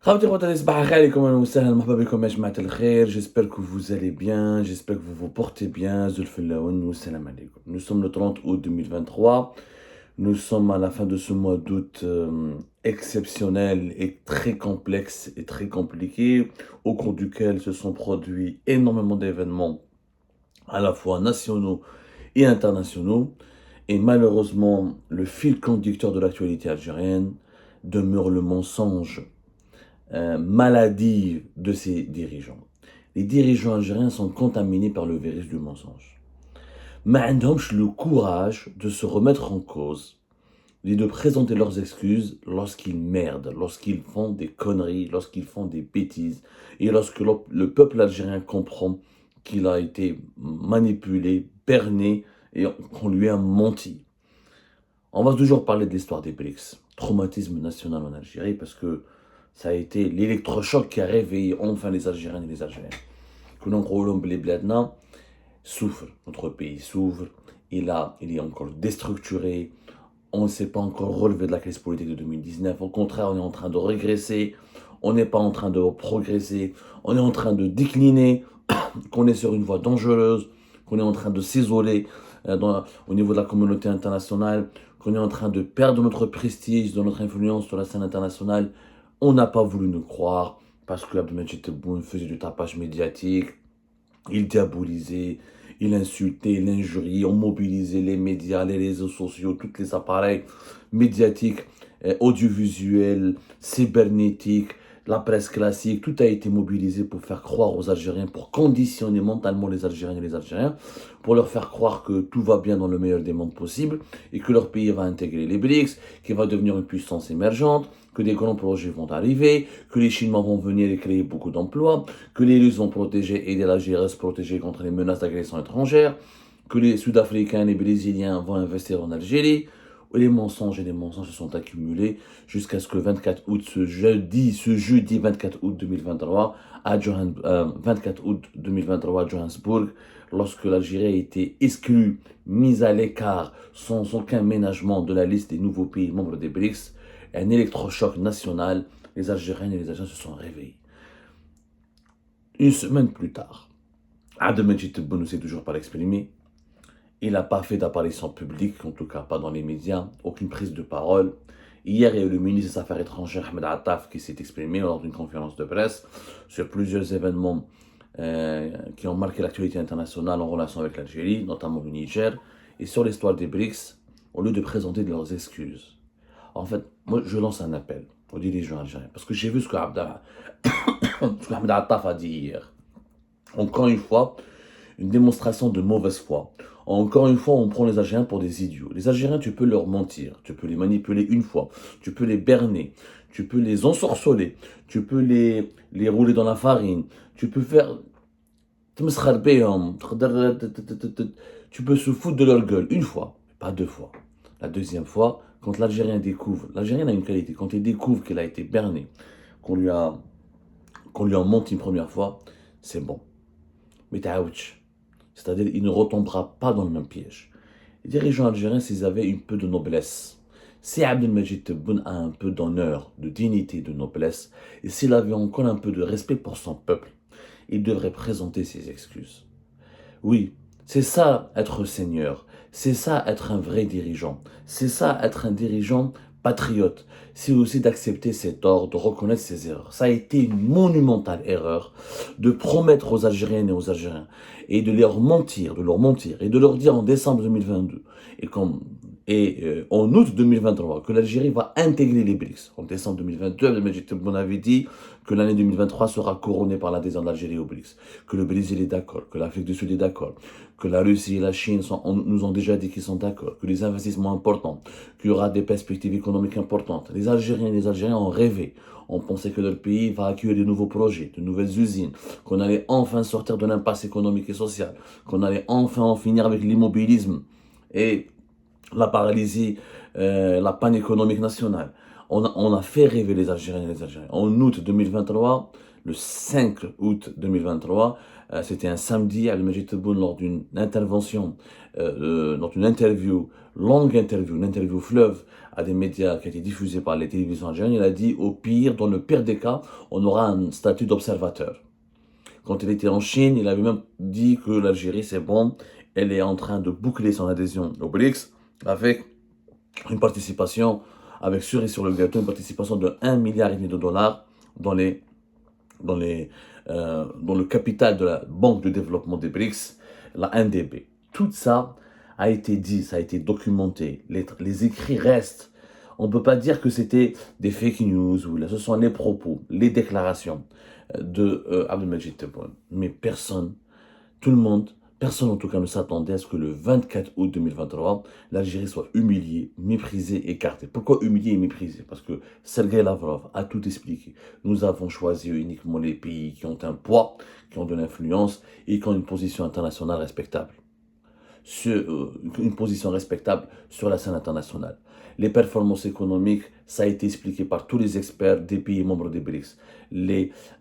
J'espère que vous allez bien, j'espère que vous vous portez bien. Salam alaikum. Nous sommes le 30 août 2023. Nous sommes à la fin de ce mois d'août exceptionnel et très complexe et très compliqué, au cours duquel se sont produits énormément d'événements, à la fois nationaux et internationaux. Et malheureusement, le fil conducteur de l'actualité algérienne demeure le mensonge maladie de ces dirigeants. Les dirigeants algériens sont contaminés par le virus du mensonge. Mais ils n'ont pas le courage de se remettre en cause et de présenter leurs excuses lorsqu'ils merdent, lorsqu'ils font des conneries, lorsqu'ils font des bêtises, et lorsque le peuple algérien comprend qu'il a été manipulé, berné, et qu'on lui a menti. On va toujours parler de l'histoire des BRICS, traumatisme national en Algérie, parce que ça a été l'électrochoc qui a réveillé enfin les Algériennes et les Algériens. Que l'on souffre, notre pays souffre, il est encore déstructuré, on ne s'est pas encore relevé de la crise politique de 2019, au contraire, on est en train de régresser, on n'est pas en train de progresser, on est en train de décliner, qu'on est sur une voie dangereuse, qu'on est en train de s'isoler au niveau de la communauté internationale, qu'on est en train de perdre notre prestige, de notre influence sur la scène internationale. On n'a pas voulu nous croire parce que Abdelmajid Tebboune faisait du tapage médiatique, il diabolisait, il insultait, il injuriait, on mobilisait les médias, les réseaux sociaux, tous les appareils médiatiques, audiovisuels, cybernétiques, la presse classique, tout a été mobilisé pour faire croire aux Algériens, pour conditionner mentalement les Algériennes et les Algériens, pour leur faire croire que tout va bien dans le meilleur des mondes possibles et que leur pays va intégrer les BRICS, qu'il va devenir une puissance émergente, que des grands projets vont arriver, que les Chinois vont venir et créer beaucoup d'emplois, que les Russes vont protéger, aider l'Algérie à se protéger contre les menaces d'agression étrangère, que les Sud-Africains et les Brésiliens vont investir en Algérie. Les mensonges et les mensonges se sont accumulés jusqu'à ce que 24 août, ce jeudi 24 août 2023, 24 août 2023 à Johannesburg, lorsque l'Algérie a été exclue, mise à l'écart, sans aucun ménagement de la liste des nouveaux pays membres des BRICS, un électrochoc national, les Algériennes et les Algériens se sont réveillés. Une semaine plus tard, Abdelmajid Tebboune ne s'est toujours pas exprimé. Il n'a pas fait d'apparition publique, en tout cas pas dans les médias, aucune prise de parole. Hier, il y a eu le ministre des Affaires étrangères, Ahmed Attaf, qui s'est exprimé lors d'une conférence de presse sur plusieurs événements qui ont marqué l'actualité internationale en relation avec l'Algérie, notamment le Niger, et sur l'histoire des BRICS, au lieu de présenter leurs excuses. En fait, moi, je lance un appel aux dirigeants algériens, parce que j'ai vu ce que Ahmed Attaf a dit hier. Encore une fois, une démonstration de mauvaise foi. Encore une fois, on prend les Algériens pour des idiots. Les Algériens, tu peux leur mentir, tu peux les manipuler une fois, tu peux les berner, tu peux les ensorceler, tu peux les rouler dans la farine, tu peux faire... Tu peux se foutre de leur gueule une fois, pas deux fois. La deuxième fois, quand l'Algérien découvre, l'Algérien a une qualité, quand il découvre qu'il a été berné, qu'on lui a menti une première fois, c'est bon. Mais c'est-à-dire il ne retombera pas dans le même piège. Les dirigeants algériens, s'ils avaient un peu de noblesse, si Abdelmajid Tebboune a un peu d'honneur, de dignité, de noblesse, et s'il avait encore un peu de respect pour son peuple, il devrait présenter ses excuses. Oui, c'est ça être seigneur, c'est ça être un vrai dirigeant, c'est ça être un dirigeant patriote, c'est aussi d'accepter ses torts, de reconnaître ses erreurs. Ça a été une monumentale erreur de promettre aux Algériennes et aux Algériens et de leur mentir et de leur dire en décembre 2022 en août 2023 que l'Algérie va intégrer les BRICS. En décembre 2022, Abdelmajid Tebboune avait dit que l'année 2023 sera couronnée par l'adhésion de l'Algérie aux BRICS, que le Brésil est d'accord, que l'Afrique du Sud est d'accord, que la Russie et la Chine nous ont déjà dit qu'ils sont d'accord, que les investissements importants, qu'il y aura des perspectives économiques importantes. Les Algériens et les Algériens ont rêvé. On pensait que leur pays va accueillir de nouveaux projets, de nouvelles usines, qu'on allait enfin sortir de l'impasse économique et sociale, qu'on allait enfin en finir avec l'immobilisme et la paralysie, la panne économique nationale. On a fait rêver les Algériens et les Algériens. En août 2023, le 5 août 2023, c'était un samedi, Abdelmadjid Tebboune, lors d'une intervention, lors d'une interview, longue interview, une interview fleuve à des médias qui a été diffusée par les télévisions algériennes, il a dit, au pire, dans le pire des cas, on aura un statut d'observateur. Quand il était en Chine, il avait même dit que l'Algérie, c'est bon, elle est en train de boucler son adhésion au BRICS avec une participation, avec cerise sur le gâteau, une participation de 1,5 milliard de dollars dans dans dans le capital de la Banque de développement des BRICS, la NDB. Tout ça a été dit, ça a été documenté, les écrits restent. On ne peut pas dire que c'était des fake news, ou là, ce sont les propos, les déclarations de Abdelmadjid Tebboune. Mais personne, tout le monde, personne en tout cas ne s'attendait à ce que le 24 août 2023, l'Algérie soit humiliée, méprisée, écartée. Pourquoi humiliée et méprisée? Parce que Sergei Lavrov a tout expliqué. Nous avons choisi uniquement les pays qui ont un poids, qui ont de l'influence et qui ont une position internationale respectable. Une position respectable sur la scène internationale. Les performances économiques, ça a été expliqué par tous les experts des pays membres des BRICS.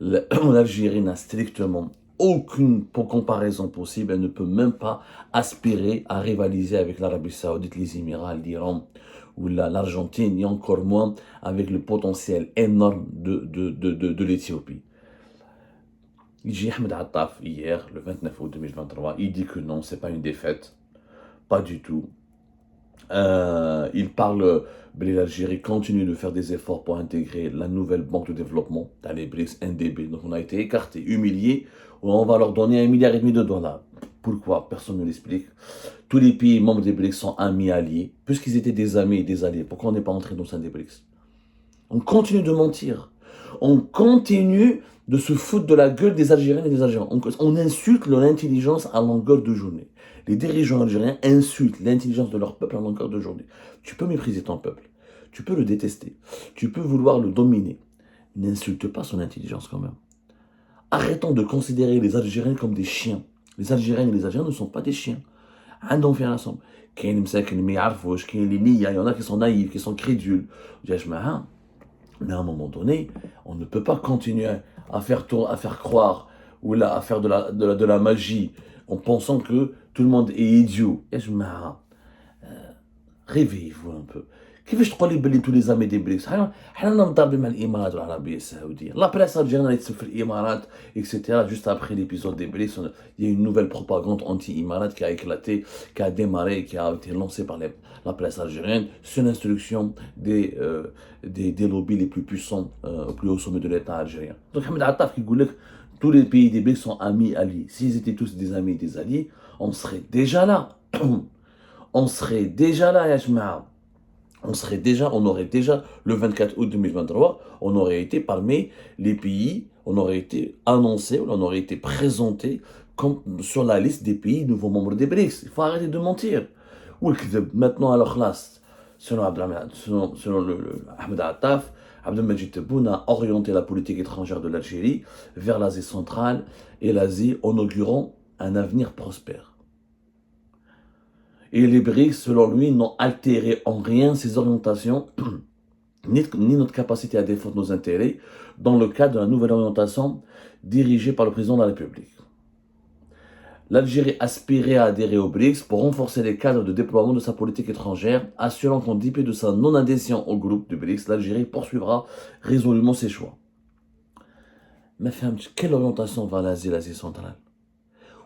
L'Algérie n'a strictement aucune comparaison possible. Elle ne peut même pas aspirer à rivaliser avec l'Arabie Saoudite, les Émirats, l'Iran ou l'Argentine, et encore moins avec le potentiel énorme de l'Éthiopie. Il Ahmed Attaf hier, le 29 août 2023, il dit que non, c'est pas une défaite, pas du tout. Il parle, l'Algérie continue de faire des efforts pour intégrer la nouvelle banque de développement dans les BRICS NDB. Donc on a été écarté, humilié, on va leur donner 1,5 milliard de dollars. Pourquoi? Personne ne l'explique. Tous les pays membres des BRICS sont amis alliés, puisqu'ils étaient des amis et des alliés. Pourquoi on n'est pas entré au sein des BRICS? On continue de mentir. On continue de se foutre de la gueule des Algériens et des Algériens. On insulte leur intelligence à longueur de journée. Les dirigeants algériens insultent l'intelligence de leur peuple à longueur de journée. Tu peux mépriser ton peuple. Tu peux le détester. Tu peux vouloir le dominer. N'insulte pas son intelligence quand même. Arrêtons de considérer les Algériens comme des chiens. Les Algériens et les Algériens ne sont pas des chiens. عندهم في راسهم كاين مساكن ما يعرفوش كاين اللي نية il y en a qui sont naïfs qui sont crédules mais à un moment donné on ne peut pas continuer à faire croire ou là, à faire de la magie en pensant que tout le monde est idiot. Réveillez-vous un peu. كيفاش تقول لي بلي tous les amis des BRICS حنا مضاربين مع الامارات والعربيه السعوديه لا بريس الجيريان يتسف في الامارات etc. Juste après l'épisode des BRICS, il y a une nouvelle propagande anti-imarat qui a éclaté, qui a démarré, qui a été lancée par la presse algérienne sur l'instruction des lobbies les plus puissants au plus haut sommet de l'État algérien. Donc Ahmed Attaf qui dit que tous les pays des BRICS sont amis alliés. S'ils étaient tous des amis et des alliés, on serait déjà là. On serait déjà là, Yashma. On aurait déjà, le 24 août 2023, on aurait été parmi les pays, on aurait été annoncé, on aurait été présenté comme sur la liste des pays nouveaux membres des BRICS. Il faut arrêter de mentir. Maintenant, alors là, selon Ahmed Attaf, Abdelmadjid Tebboune a orienté la politique étrangère de l'Algérie vers l'Asie centrale et l'Asie en inaugurant un avenir prospère. Et les BRICS, selon lui, n'ont altéré en rien ses orientations, ni notre capacité à défendre nos intérêts, dans le cadre de la nouvelle orientation dirigée par le président de la République. L'Algérie aspirait à adhérer aux BRICS pour renforcer les cadres de déploiement de sa politique étrangère, assurant qu'en dépit de sa non-adhésion au groupe du BRICS, l'Algérie poursuivra résolument ses choix. Mais quelle orientation va l'Asie centrale?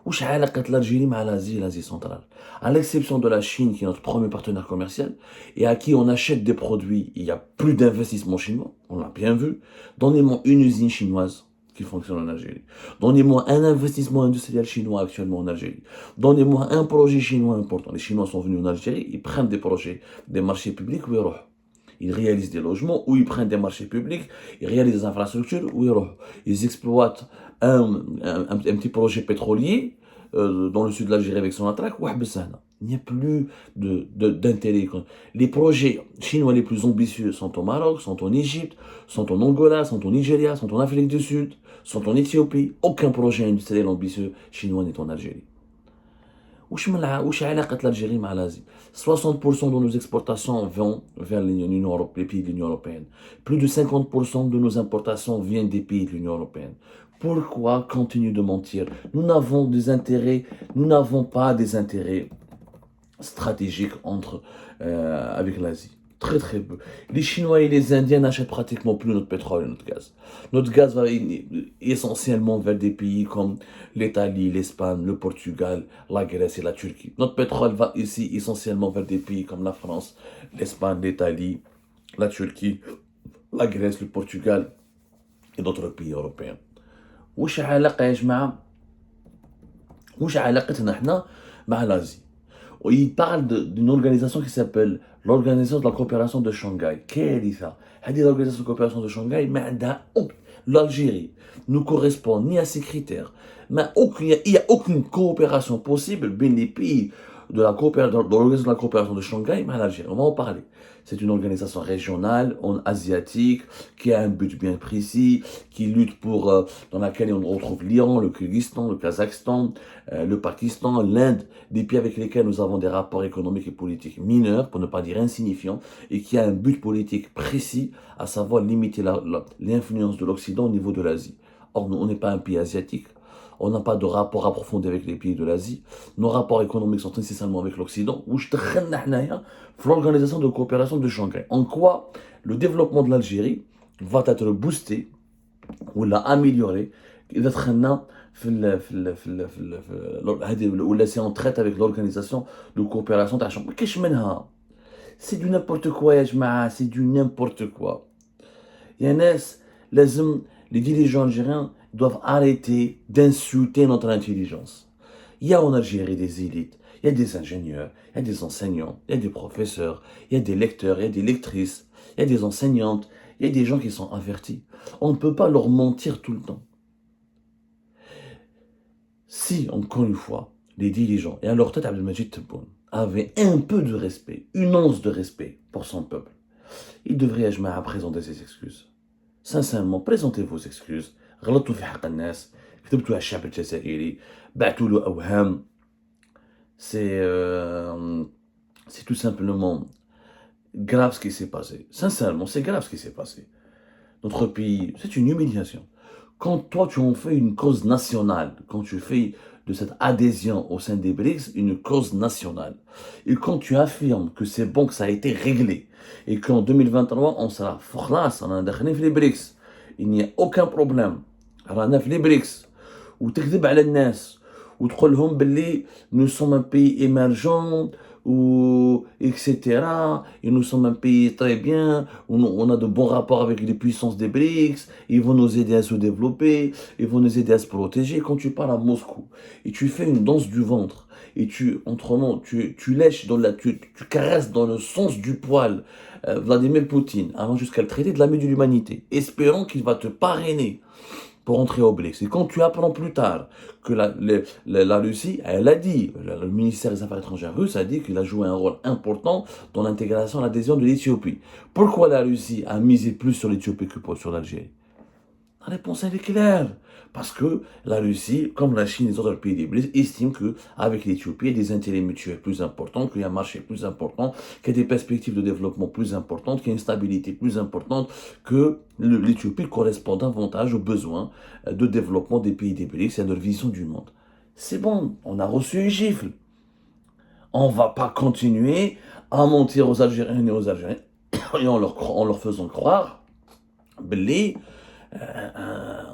Où est l'Algérie avec l'Asie centrale? À l'exception de la Chine, qui est notre premier partenaire commercial, et à qui on achète des produits, il n'y a plus d'investissement chinois, on l'a bien vu. Donnez-moi une usine chinoise qui fonctionne en Algérie. Donnez-moi un investissement industriel chinois actuellement en Algérie. Donnez-moi un projet chinois important. Les Chinois sont venus en Algérie, ils prennent des projets, des marchés publics, où ils réalisent des logements, ou ils prennent des marchés publics, ils réalisent des infrastructures, où ils exploitent un petit projet pétrolier dans le sud de l'Algérie avec son attraque, il n'y a plus d'intérêt. Les projets chinois les plus ambitieux sont au Maroc, sont en Égypte, sont en Angola, sont au Nigeria, sont en Afrique du Sud, sont en Éthiopie. Aucun projet industriel ambitieux chinois n'est en Algérie. واش علاقة l'Algérie مع l'Asie? 60% de nos exportations vont vers l'Union européenne, les pays de l'Union européenne. Plus de 50% de nos importations viennent des pays de l'Union européenne. Pourquoi continuer de mentir? Nous n'avons pas des intérêts stratégique avec l'Asie. Très très peu. Les Chinois et les Indiens n'achètent pratiquement plus notre pétrole et notre gaz. Notre gaz va essentiellement vers des pays comme l'Italie, l'Espagne, le Portugal, la Grèce et la Turquie. Notre pétrole va ici essentiellement vers des pays comme la France, l'Espagne, l'Italie, la Turquie, la Grèce, le Portugal et d'autres pays européens. وش علاقة يا جماعة؟ وش علاقتنا احنا مع l'Asie? Il parle d'une organisation qui s'appelle l'Organisation de la coopération de Shanghai. كارثة. هذه l'Organisation de coopération de Shanghai ما عندها l'Algérie ne correspond ni à ces critères. Il n'y a aucune coopération possible bien les pays de l'Organisation de la coopération de Shanghai mais l'Algérie. On va en parler. C'est une organisation régionale, asiatique, qui a un but bien précis, qui lutte dans laquelle on retrouve l'Iran, le Kyrgyzstan, le Kazakhstan, le Pakistan, l'Inde, des pays avec lesquels nous avons des rapports économiques et politiques mineurs, pour ne pas dire insignifiants, et qui a un but politique précis, à savoir limiter l'influence de l'Occident au niveau de l'Asie. Or, nous, on n'est pas un pays asiatique. On n'a pas de rapport approfondi avec les pays de l'Asie. Nos rapports économiques sont nécessairement avec l'Occident. Où je l'organisation de coopération de Shanghai. En quoi le développement de l'Algérie va être boosté ou amélioré c'est en traite avec l'organisation de coopération de Shanghai. C'est du n'importe quoi, ya jma'a, c'est du n'importe quoi. Les dirigeants algériens doivent arrêter d'insulter notre intelligence. Il y a en Algérie des élites, il y a des ingénieurs, il y a des enseignants, il y a des professeurs, il y a des lecteurs, il y a des lectrices, il y a des enseignantes, il y a des gens qui sont avertis. On ne peut pas leur mentir tout le temps. Si, encore une fois, les dirigeants, et à leur tête Abdelmajid Tebboune, avaient un peu de respect, une once de respect pour son peuple, ils devraient présenter ses excuses. Sincèrement, présentez vos excuses. غلطتوا في حق الناس، كذبتوا على الشعب الجزائري، بعتوا له أوهام. C'est tout simplement grave ce qui s'est passé. Sincèrement, c'est grave ce qui s'est passé. Notre pays, c'est une humiliation. Quand toi, tu en fais une cause nationale, quand tu fais de cette adhésion au sein des BRICS une cause nationale, et quand tu affirmes que c'est bon, que ça a été réglé, et qu'en 2023, on sera خلاص رانا داخلين في les BRICS, il n'y a aucun problème, رانا في les BRICS, وتكذب على الناس, وتقول لهم باللي nous sommes un pays émergent, ou etc. Et nous sommes un pays très bien, où on a de bons rapports avec les puissances des BRICS, ils vont nous aider à se développer, ils vont nous aider à se protéger. Quand tu pars à Moscou et tu fais une danse du ventre, et tu lèches, tu caresses dans le sens du poil Vladimir Poutine, avant jusqu'à le traiter de l'ami de l'humanité, espérant qu'il va te parrainer pour entrer au BRICS. Et quand tu apprends plus tard que la Russie, elle a dit, le ministère des Affaires étrangères russe a dit qu'il a joué un rôle important dans l'intégration et l'adhésion de l'Éthiopie. Pourquoi la Russie a misé plus sur l'Éthiopie que sur l'Algérie? La réponse, elle est claire. Parce que la Russie, comme la Chine et les autres pays des BRICS, estiment qu'avec l'Éthiopie, il y a des intérêts mutuels plus importants, qu'il y a un marché plus important, qu'il y a des perspectives de développement plus importantes, qu'il y a une stabilité plus importante, que l'Éthiopie correspond davantage aux besoins de développement des pays des BRICS et à leur vision du monde. C'est bon, on a reçu une gifle. On ne va pas continuer à mentir aux Algériens et aux Algériens et en leur faisant croire,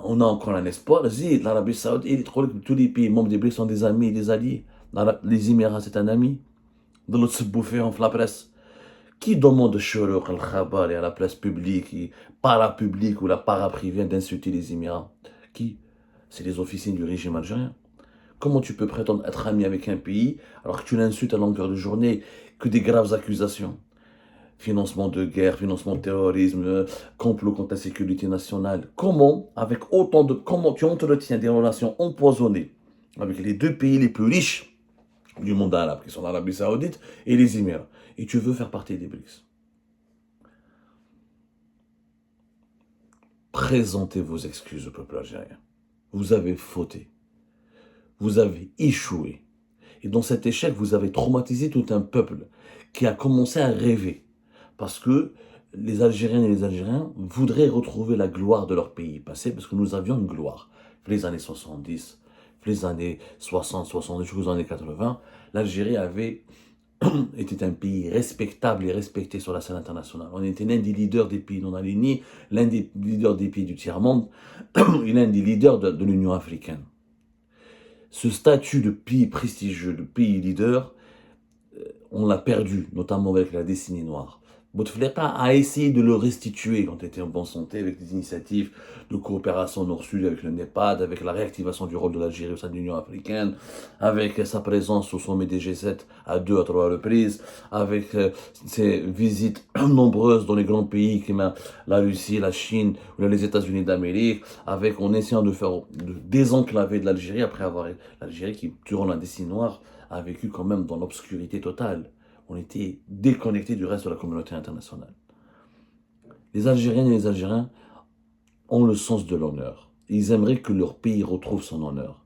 on a encore un espoir. L'Arabie Saoudite, tous les pays membres des BRICS sont des amis et des alliés. Les Émirats, c'est un ami. De l'autre se bouffer en la presse. Qui demande Shourouk al-Khabar et à la presse publique, et parapublique ou la paraprivée d'insulter les Émirats? Qui? C'est les officiers du régime algérien. Comment tu peux prétendre être ami avec un pays alors que tu l'insultes à longueur de journée, que des graves accusations? Financement de guerre, financement de terrorisme, complot contre la sécurité nationale. Comment tu entretiens des relations empoisonnées avec les deux pays les plus riches du monde arabe, qui sont l'Arabie Saoudite et les Émirats, et tu veux faire partie des BRICS? Présentez vos excuses au peuple algérien. Vous avez fauté. Vous avez échoué. Et dans cet échec, vous avez traumatisé tout un peuple qui a commencé à rêver. Parce que les Algériennes et les Algériens voudraient retrouver la gloire de leur pays passé, parce que nous avions une gloire. Les années 70, les années 60, 70, jusqu'aux années 80, l'Algérie était un pays respectable et respecté sur la scène internationale. On était l'un des leaders des pays non alignés, l'un des leaders des pays du tiers-monde et l'un des leaders de l'Union africaine. Ce statut de pays prestigieux, de pays leader, on l'a perdu, notamment avec la décennie noire. Bouteflika a essayé de le restituer quand il était en bonne santé avec des initiatives de coopération nord-sud avec le NEPAD, avec la réactivation du rôle de l'Algérie au sein de l'Union africaine, avec sa présence au sommet des G7 à 2 à 3 reprises, avec ses visites nombreuses dans les grands pays comme la Russie, la Chine ou les États-Unis d'Amérique, en essayant de désenclaver de l'Algérie après avoir l'Algérie qui, durant la décennie noire, a vécu quand même dans l'obscurité totale. On était déconnectés du reste de la communauté internationale. Les Algériennes et les Algériens ont le sens de l'honneur. Ils aimeraient que leur pays retrouve son honneur.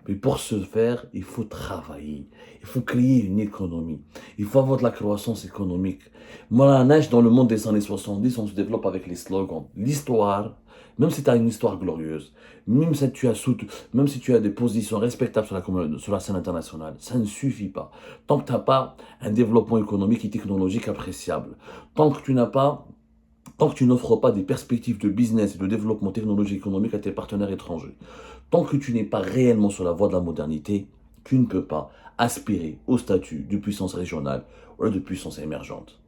Mais pour ce faire, il faut travailler. Il faut créer une économie. Il faut avoir de la croissance économique. Moi, dans le monde des années 70, on se développe avec les slogans. L'histoire, même si tu as une histoire glorieuse, même si tu as des positions respectables sur la scène internationale, ça ne suffit pas. Tant que tu n'as pas un développement économique et technologique appréciable, tant que tu n'offres pas des perspectives de business et de développement technologique et économique à tes partenaires étrangers, tant que tu n'es pas réellement sur la voie de la modernité, tu ne peux pas aspirer au statut de puissance régionale ou de puissance émergente.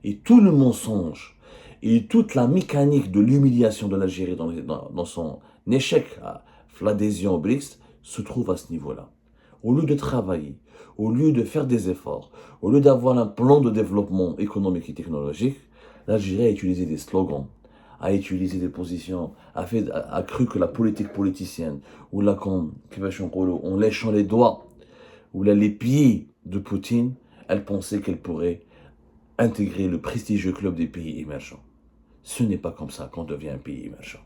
Et tout le mensonge et toute la mécanique de l'humiliation de l'Algérie dans son échec à l'adhésion au BRICS se trouve à ce niveau-là. Au lieu de travailler, au lieu de faire des efforts, au lieu d'avoir un plan de développement économique et technologique, l'Algérie a utilisé des slogans, a utilisé des positions, a cru que la politique politicienne, ou en léchant les doigts, ou les pieds de Poutine, elle pensait qu'elle pourrait intégrer le prestigieux club des pays émergents. Ce n'est pas comme ça qu'on devient un pays émergent.